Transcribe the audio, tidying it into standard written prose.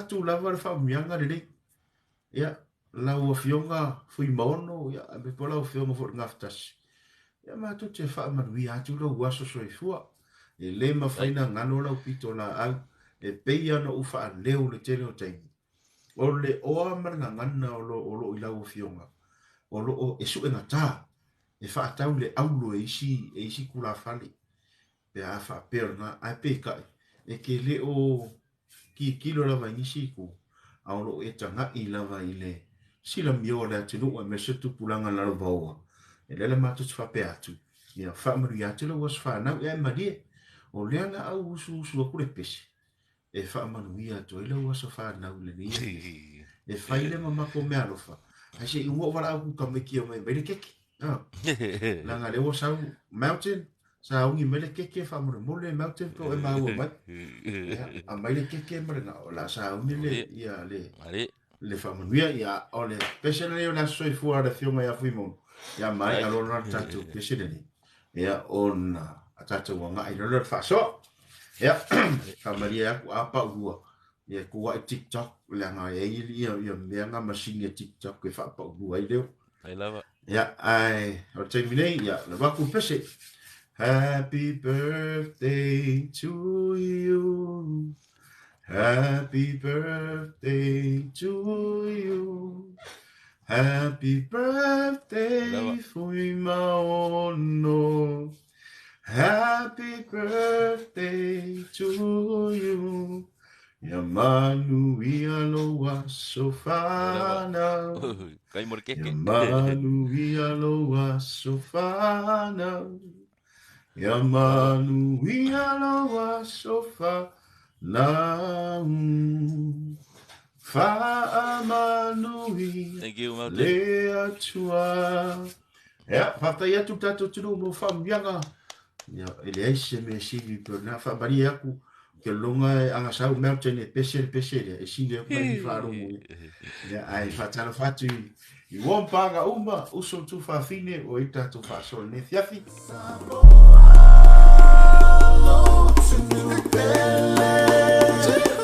tu lava le whaamianga le ia lau fionga Fuimaono ia me pola o fionga fo ngaftas ia matou te faamanui atu lau waso soifua e le mawhaina ngano lau pito la au e peia no ufa leo le tele o taimi o le oa maranga ngana o lo i lau fionga o lo o e su e ngata e whaatau le aulo e isi kula fali pe a faapea na a pe kai e ke le o ki kilo lava inisi ku a o lo e tanga i lava i le sila mio le ATUNUU me se tupulanga la vavau e le matou te faapea atu ia whaamaru atu la was whanau e marie o leana au usu a kule pese e whaamaru atu e la was whanau le ni e whaile mamako me alofa ai se i mua wala au kameki o mai le keki langa le o sau mountain sa ungi mele keke whaamaru mole mountain po e maua mai a mai le keke maranga o la sa ungi le ia le whamanuia ia o le pesele o la soifua le fionga ia Fuimaono ia mai alona tatu pesele ia ona a tatu wanga i lolo faasoa ia whamaria aku apa ua ia kua i TikTok le anga e ia meanga masini e TikTok e whaapa ua i leo ia ai o taimi nei ia le waku pese Happy birthday to you. Happy birthday to you. Happy birthday, Fuimaono. Happy birthday to you. Yamanu ialoa sofana. Yamanu ialoa sofana. Yamanu ialoa sofana. Faamanui le atua ia whaftai atu tatou tunu mo whaamianga ia elelei se me sili pona whaamari aku ke longa e angasau mountain e pese e sili aku mai whaarongo ia ai whatala whatu i wompanga uma uso tu whaafine o i tatou whaasol ne thiafi Samoa, PELE